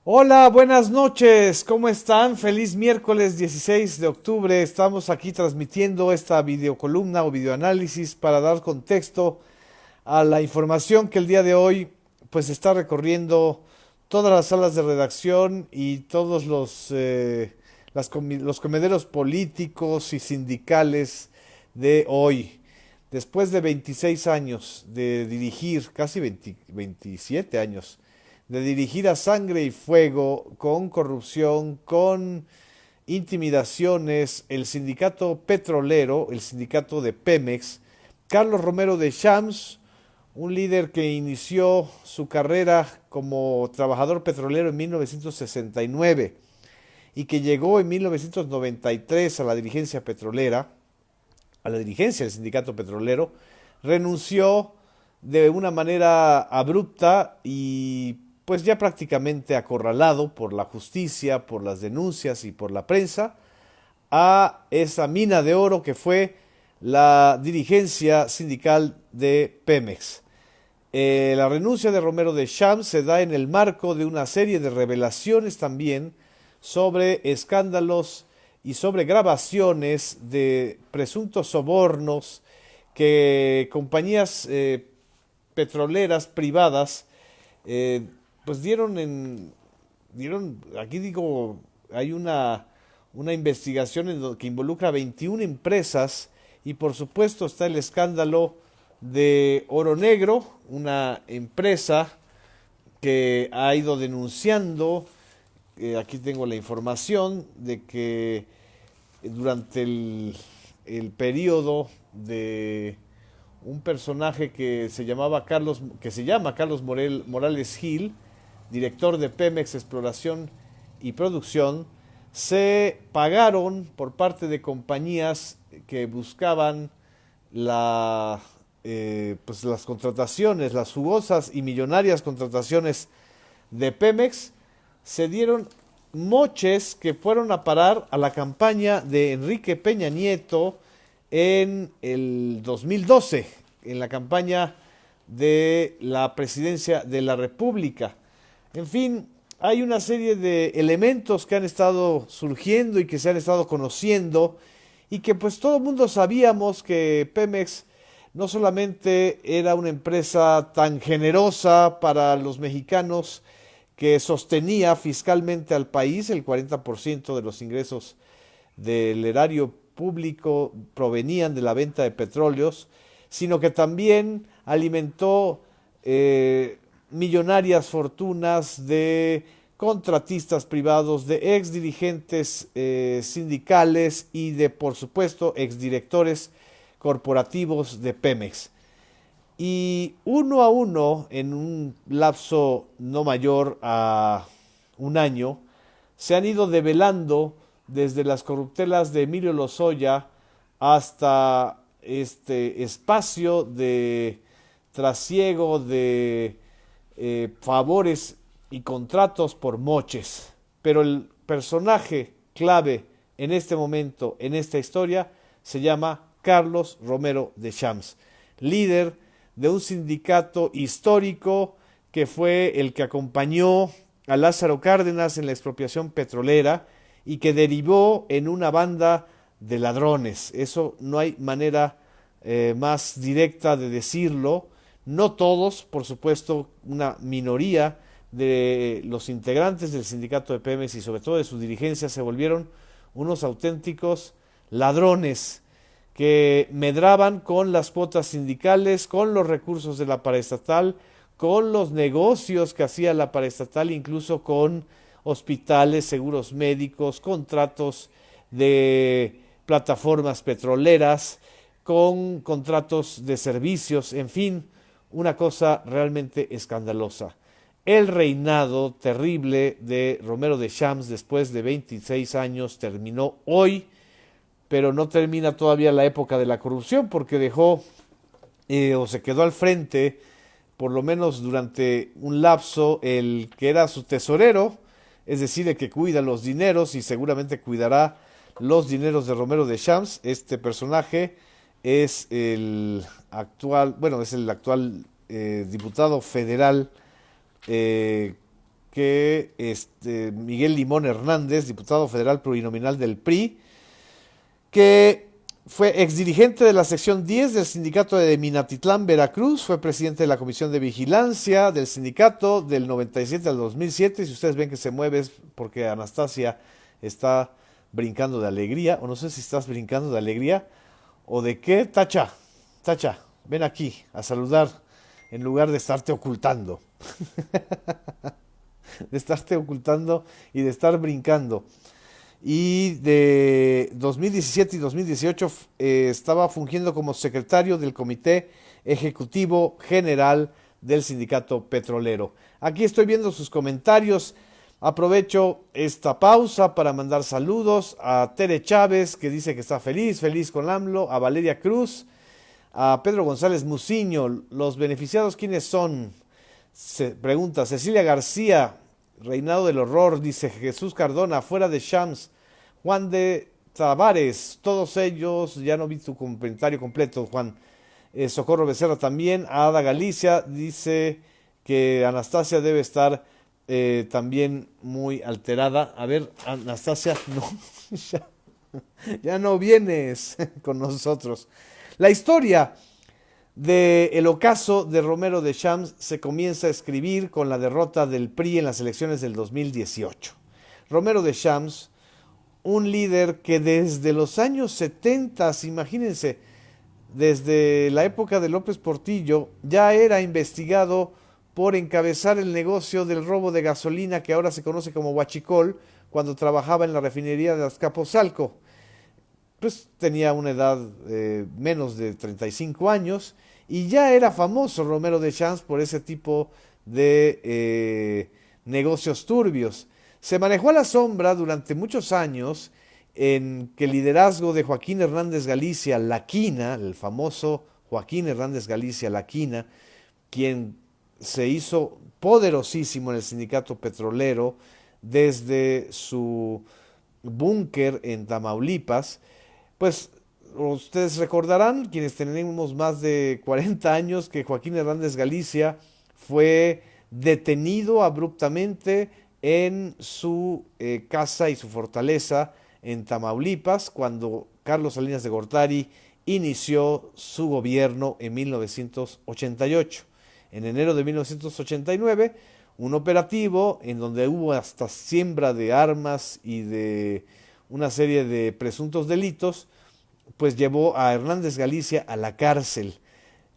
Hola, buenas noches, ¿cómo están? Feliz miércoles 16 de octubre. Estamos aquí transmitiendo esta videocolumna o videoanálisis para dar contexto a la información que el día de hoy pues está recorriendo todas las salas de redacción y todos los comederos políticos y sindicales de hoy. Después de 26 años de dirigir, casi 27 años, de dirigir a sangre y fuego, con corrupción, con intimidaciones, el sindicato petrolero, el sindicato de Pemex, Carlos Romero de Champs, un líder que inició su carrera como trabajador petrolero en 1969 y que llegó en 1993 a la dirigencia petrolera, a la dirigencia del sindicato petrolero, renunció de una manera abrupta y pues ya prácticamente acorralado por la justicia, por las denuncias y por la prensa, a esa mina de oro que fue la dirigencia sindical de Pemex. La renuncia de Romero de Champs se da en el marco de una serie de revelaciones también sobre escándalos y sobre grabaciones de presuntos sobornos que compañías petroleras privadas eh, pues aquí digo, hay una investigación que involucra 21 empresas y por supuesto está el escándalo de Oro Negro, una empresa que ha ido denunciando, aquí tengo la información de que durante el periodo de un personaje que se llamaba Carlos, que se llama Carlos Morales Gil, director de Pemex Exploración y Producción, se pagaron por parte de compañías que buscaban pues las contrataciones, las jugosas y millonarias contrataciones de Pemex, se dieron moches que fueron a parar a la campaña de Enrique Peña Nieto en el 2012, en la campaña de la presidencia de la República. En fin, hay una serie de elementos que han estado surgiendo y que se han estado conociendo y que pues todo el mundo sabíamos que Pemex no solamente era una empresa tan generosa para los mexicanos que sostenía fiscalmente al país, el 40% de los ingresos del erario público provenían de la venta de petróleos, sino que también alimentó millonarias fortunas de contratistas privados, de ex dirigentes sindicales y de, por supuesto, exdirectores corporativos de Pemex. Y uno a uno, en un lapso no mayor a un año, se han ido develando desde las corruptelas de Emilio Lozoya hasta este espacio de trasiego de favores y contratos por moches. Pero el personaje clave en este momento, en esta historia, se llama Carlos Romero de Champs, líder de un sindicato histórico que fue el que acompañó a Lázaro Cárdenas en la expropiación petrolera y que derivó en una banda de ladrones. Eso no hay manera más directa de decirlo. No todos, por supuesto, una minoría de los integrantes del sindicato de Pemex y sobre todo de su dirigencia se volvieron unos auténticos ladrones que medraban con las cuotas sindicales, con los recursos de la paraestatal, con los negocios que hacía la paraestatal, incluso con hospitales, seguros médicos, contratos de plataformas petroleras, con contratos de servicios, en fin, una cosa realmente escandalosa. El reinado terrible de Romero de Champs después de 26 años terminó hoy, pero no termina todavía la época de la corrupción porque dejó o se quedó al frente, por lo menos durante un lapso, el que era su tesorero, es decir, el que cuida los dineros y seguramente cuidará los dineros de Romero de Champs. Este personaje es el actual, bueno, es el actual diputado federal eh, que Miguel Limón Hernández, diputado federal plurinominal del PRI, que fue exdirigente de la sección 10 del sindicato de Minatitlán, Veracruz, fue presidente de la comisión de vigilancia del sindicato del 97 al 2007. Si ustedes ven que se mueve es porque Anastasia está brincando de alegría, o no sé si estás brincando de alegría o de qué. Tacha, Tacha, ven aquí a saludar en lugar de estarte ocultando, de estarte ocultando y de estar brincando. Y de 2017 y 2018 estaba fungiendo como secretario del Comité Ejecutivo General del Sindicato Petrolero. Aquí estoy viendo sus comentarios. Aprovecho esta pausa para mandar saludos a Tere Chávez, que dice que está feliz, feliz con AMLO, a Valeria Cruz, a Pedro González Muciño. ¿Los beneficiados quiénes son? Se pregunta Cecilia García. Reinado del Horror, dice Jesús Cardona, fuera de Shams, Juan de Tavares, todos ellos, ya no vi tu comentario completo, Juan. Socorro Becerra también, Ada Galicia dice que Anastasia debe estar también muy alterada. A ver, Anastasia, no, ya, ya no vienes con nosotros. La historia del ocaso de Romero de Champs se comienza a escribir con la derrota del PRI en las elecciones del 2018. Romero de Champs, un líder que desde los años 70, imagínense, desde la época de López Portillo, ya era investigado por encabezar el negocio del robo de gasolina que ahora se conoce como huachicol, cuando trabajaba en la refinería de Azcapotzalco. Pues tenía una edad menos de 35 años y ya era famoso Romero de Champs por ese tipo de negocios turbios. Se manejó a la sombra durante muchos años en que el liderazgo de Joaquín Hernández Galicia, La Quina, el famoso Joaquín Hernández Galicia, La Quina, quien se hizo poderosísimo en el sindicato petrolero desde su búnker en Tamaulipas. Pues ustedes recordarán, quienes tenemos más de 40 años, que Joaquín Hernández Galicia fue detenido abruptamente en su casa y su fortaleza en Tamaulipas cuando Carlos Salinas de Gortari inició su gobierno en 1988. En enero de 1989, un operativo en donde hubo hasta siembra de armas y de una serie de presuntos delitos, pues llevó a Hernández Galicia a la cárcel.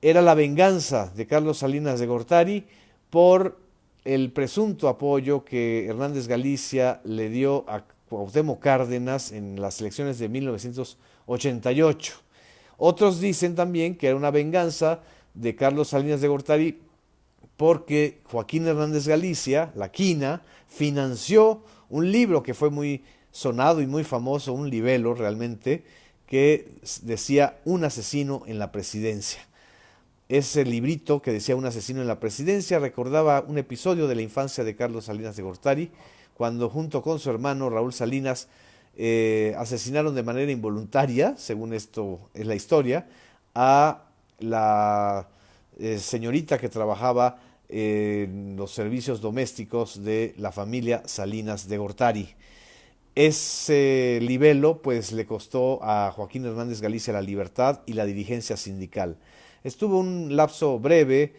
Era la venganza de Carlos Salinas de Gortari por el presunto apoyo que Hernández Galicia le dio a Cuauhtémoc Cárdenas en las elecciones de 1988. Otros dicen también que era una venganza de Carlos Salinas de Gortari porque Joaquín Hernández Galicia, La Quina, financió un libro que fue muy sonado y muy famoso, un libelo realmente, que decía Un asesino en la presidencia. Ese librito que decía Un asesino en la presidencia recordaba un episodio de la infancia de Carlos Salinas de Gortari, cuando junto con su hermano Raúl Salinas asesinaron de manera involuntaria, según esto es la historia, a la señorita que trabajaba en los servicios domésticos de la familia Salinas de Gortari. Ese libelo pues le costó a Joaquín Hernández Galicia la libertad y la dirigencia sindical. Estuvo un lapso breve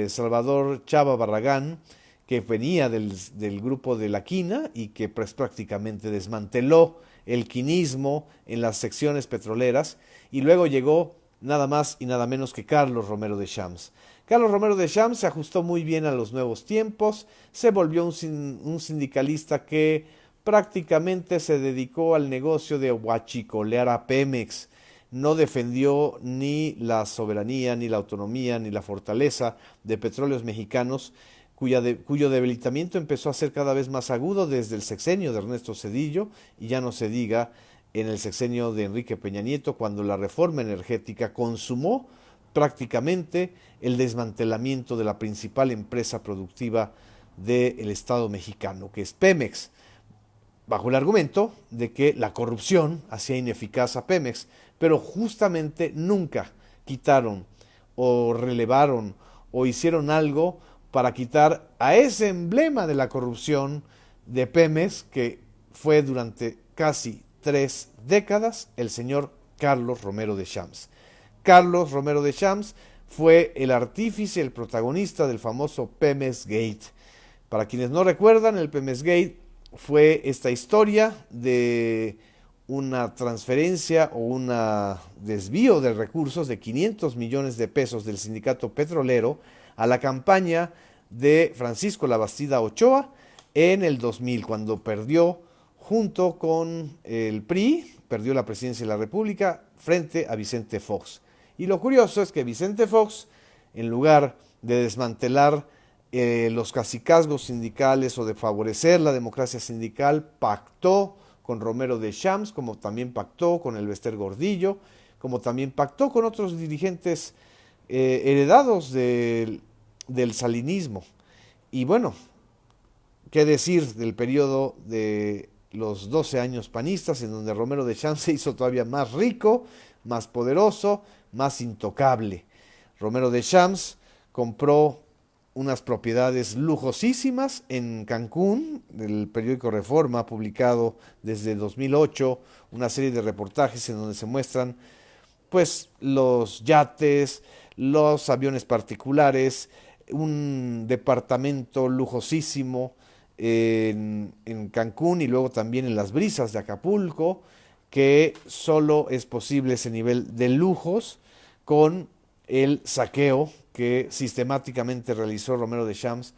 Salvador Chava Barragán, que venía del grupo de La Quina y que pues prácticamente desmanteló el quinismo en las secciones petroleras, y luego llegó nada más y nada menos que Carlos Romero de Champs. Carlos Romero de Champs se ajustó muy bien a los nuevos tiempos, se volvió un sindicalista que prácticamente se dedicó al negocio de huachicolear a Pemex. No defendió ni la soberanía, ni la autonomía, ni la fortaleza de Petróleos Mexicanos, cuyo debilitamiento empezó a ser cada vez más agudo desde el sexenio de Ernesto Zedillo, y ya no se diga en el sexenio de Enrique Peña Nieto, cuando la reforma energética consumó prácticamente el desmantelamiento de la principal empresa productiva del Estado mexicano, que es Pemex, bajo el argumento de que la corrupción hacía ineficaz a Pemex, pero justamente nunca quitaron o relevaron o hicieron algo para quitar a ese emblema de la corrupción de Pemex, que fue durante casi 3 décadas el señor Carlos Romero Deschamps. Carlos Romero Deschamps fue el artífice, el protagonista del famoso Pemex Gate. Para quienes no recuerdan, el Pemex Gate fue esta historia de una transferencia o un desvío de recursos de 500 millones de pesos del sindicato petrolero a la campaña de Francisco Labastida Ochoa en el 2000, cuando perdió junto con el PRI, perdió la presidencia de la República frente a Vicente Fox. Y lo curioso es que Vicente Fox, en lugar de desmantelar los cacicazgos sindicales o de favorecer la democracia sindical, pactó con Romero Deschamps, como también pactó con Elbester Gordillo, como también pactó con otros dirigentes heredados del salinismo. Y bueno, qué decir del periodo de los 12 años panistas, en donde Romero Deschamps se hizo todavía más rico, más poderoso, más intocable. Romero Deschamps compró unas propiedades lujosísimas en Cancún. El periódico Reforma ha publicado desde 2008 una serie de reportajes en donde se muestran pues los yates, los aviones particulares, un departamento lujosísimo en Cancún y luego también en las Brisas de Acapulco, que solo es posible ese nivel de lujos con el saqueo que sistemáticamente realizó Romero Deschamps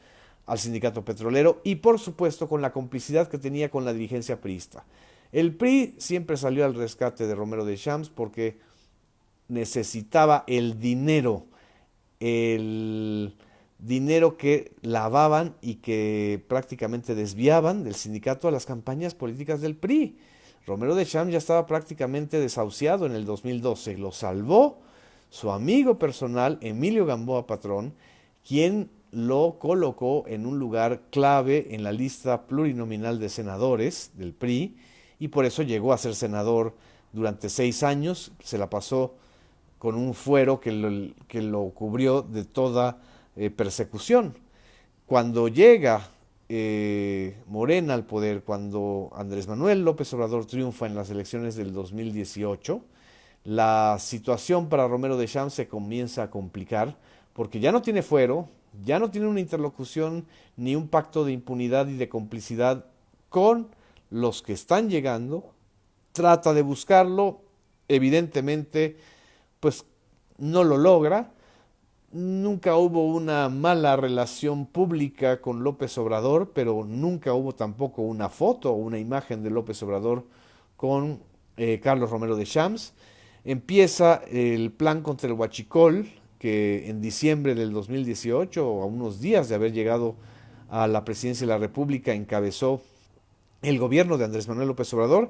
al sindicato petrolero y por supuesto con la complicidad que tenía con la dirigencia priista. El PRI siempre salió al rescate de Romero Deschamps porque necesitaba el dinero que lavaban y que prácticamente desviaban del sindicato a las campañas políticas del PRI. Romero Deschamps ya estaba prácticamente desahuciado en el 2012, lo salvó su amigo personal Emilio Gamboa Patrón, quien lo colocó en un lugar clave en la lista plurinominal de senadores del PRI y por eso llegó a ser senador durante 6 años, se la pasó con un fuero que lo cubrió de toda persecución. Cuando llega Morena al poder, cuando Andrés Manuel López Obrador triunfa en las elecciones del 2018, la situación para Romero Deschamps se comienza a complicar porque ya no tiene fuero, ya no tiene una interlocución ni un pacto de impunidad y de complicidad con los que están llegando, trata de buscarlo, evidentemente pues no lo logra. Nunca hubo una mala relación pública con López Obrador, pero nunca hubo tampoco una foto o una imagen de López Obrador con Carlos Romero Deschamps. Empieza el plan contra el huachicol, que en diciembre del 2018, a unos días de haber llegado a la presidencia de la República, encabezó el gobierno de Andrés Manuel López Obrador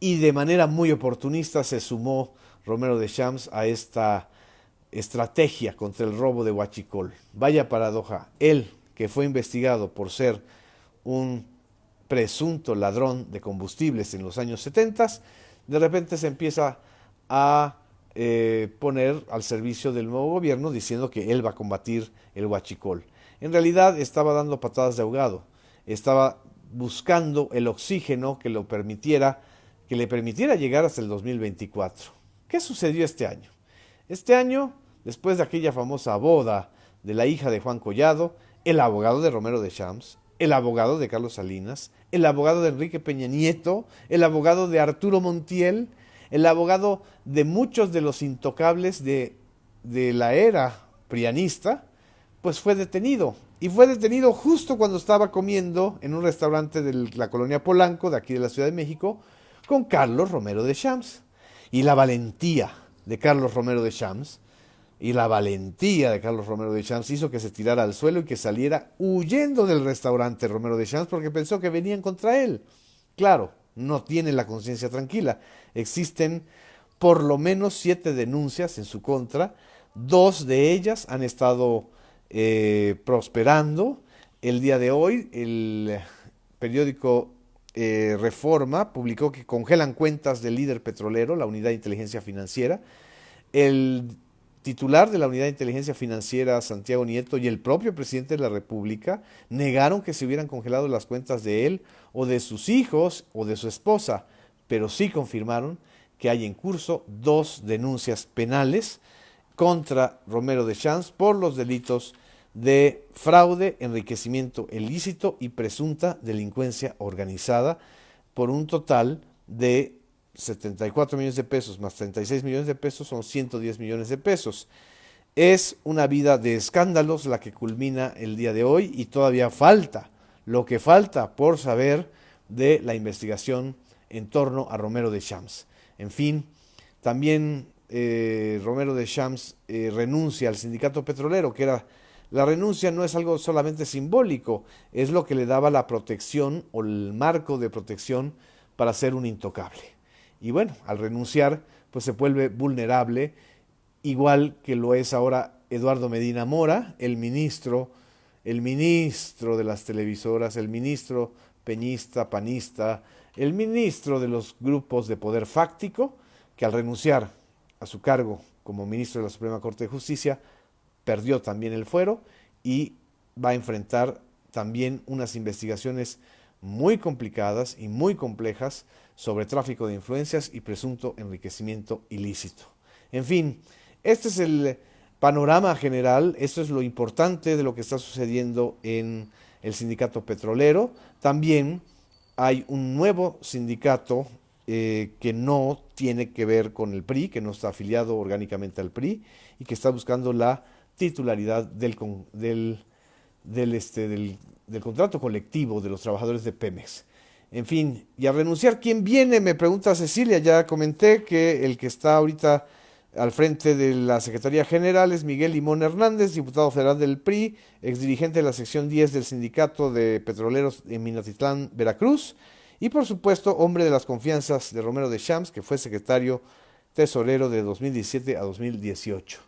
y de manera muy oportunista se sumó Romero Deschamps a esta estrategia contra el robo de huachicol. Vaya paradoja, él que fue investigado por ser un presunto ladrón de combustibles en los años 70, de repente se empieza a poner al servicio del nuevo gobierno diciendo que él va a combatir el huachicol. En realidad estaba dando patadas de ahogado, estaba buscando el oxígeno que le permitiera llegar hasta el 2024. ¿Qué sucedió este año? Este año, después de aquella famosa boda de la hija de Juan Collado, el abogado de Romero Deschamps, el abogado de Carlos Salinas, el abogado de Enrique Peña Nieto, el abogado de Arturo Montiel, el abogado de muchos de los intocables de la era prianista, pues fue detenido. Y fue detenido justo cuando estaba comiendo en un restaurante de la colonia Polanco, de aquí de la Ciudad de México, con Carlos Romero Deschamps. Y la valentía de Carlos Romero Deschamps hizo que se tirara al suelo y que saliera huyendo del restaurante Romero Deschamps porque pensó que venían contra él. Claro, no tiene la conciencia tranquila. Existen por lo menos 7 denuncias en su contra. 2 de ellas han estado prosperando. El día de hoy el periódico Reforma publicó que congelan cuentas del líder petrolero, la Unidad de Inteligencia Financiera. El titular de la Unidad de Inteligencia Financiera, Santiago Nieto, y el propio presidente de la República negaron que se hubieran congelado las cuentas de él o de sus hijos o de su esposa, pero sí confirmaron que hay en curso 2 denuncias penales contra Romero Deschamps por los delitos de fraude, enriquecimiento ilícito y presunta delincuencia organizada, por un total de 74 millones de pesos más 36 millones de pesos, son 110 millones de pesos. Es una vida de escándalos la que culmina el día de hoy, y todavía falta lo que falta por saber de la investigación en torno a Romero Deschamps. En fin, también Romero Deschamps renuncia al sindicato petrolero, que era... La renuncia no es algo solamente simbólico, es lo que le daba la protección o el marco de protección para ser un intocable. Y bueno, al renunciar, pues se vuelve vulnerable, igual que lo es ahora Eduardo Medina Mora, el ministro de las televisoras, el ministro peñista, panista, el ministro de los grupos de poder fáctico, que al renunciar a su cargo como ministro de la Suprema Corte de Justicia, perdió también el fuero y va a enfrentar también unas investigaciones muy complicadas y muy complejas sobre tráfico de influencias y presunto enriquecimiento ilícito. En fin, este es el panorama general, esto es lo importante de lo que está sucediendo en el sindicato petrolero. También hay un nuevo sindicato que no tiene que ver con el PRI, que no está afiliado orgánicamente al PRI y que está buscando la titularidad del contrato colectivo de los trabajadores de Pemex. En fin, y a renunciar, ¿quién viene? Me pregunta Cecilia. Ya comenté que el que está ahorita al frente de la Secretaría General es Miguel Limón Hernández, diputado federal del PRI, exdirigente de la sección 10 del Sindicato de Petroleros en Minatitlán, Veracruz, y por supuesto, hombre de las confianzas de Romero Deschamps, que fue secretario tesorero de 2017 a 2018.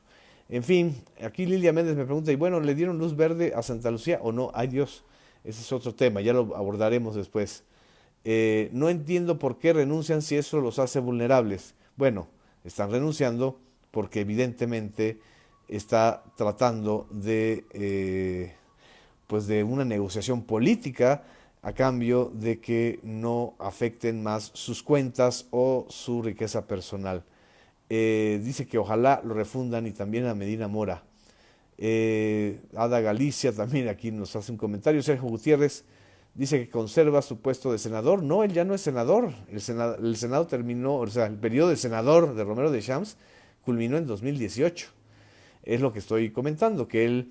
En fin, aquí Lilia Méndez me pregunta, y bueno, ¿le dieron luz verde a Santa Lucía o no? Ay Dios, ese es otro tema, ya lo abordaremos después. No entiendo por qué renuncian si eso los hace vulnerables. Bueno, están renunciando porque evidentemente está tratando de, pues de una negociación política a cambio de que no afecten más sus cuentas o su riqueza personal. Dice que ojalá lo refundan, y también a Medina Mora. Ada Galicia también aquí nos hace un comentario. Sergio Gutiérrez dice que conserva su puesto de senador. No, él ya no es senador. El Senado terminó, o sea, el periodo de senador de Romero Deschamps culminó en 2018. Es lo que estoy comentando, que él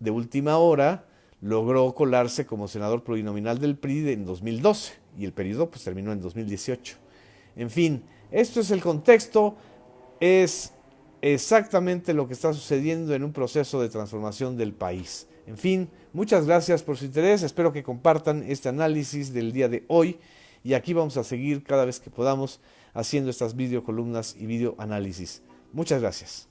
de última hora logró colarse como senador plurinominal del PRI en 2012 y el periodo pues terminó en 2018. En fin, esto es el contexto. Es exactamente lo que está sucediendo en un proceso de transformación del país. En fin, muchas gracias por su interés, espero que compartan este análisis del día de hoy, y aquí vamos a seguir cada vez que podamos haciendo estas videocolumnas y videoanálisis. Muchas gracias.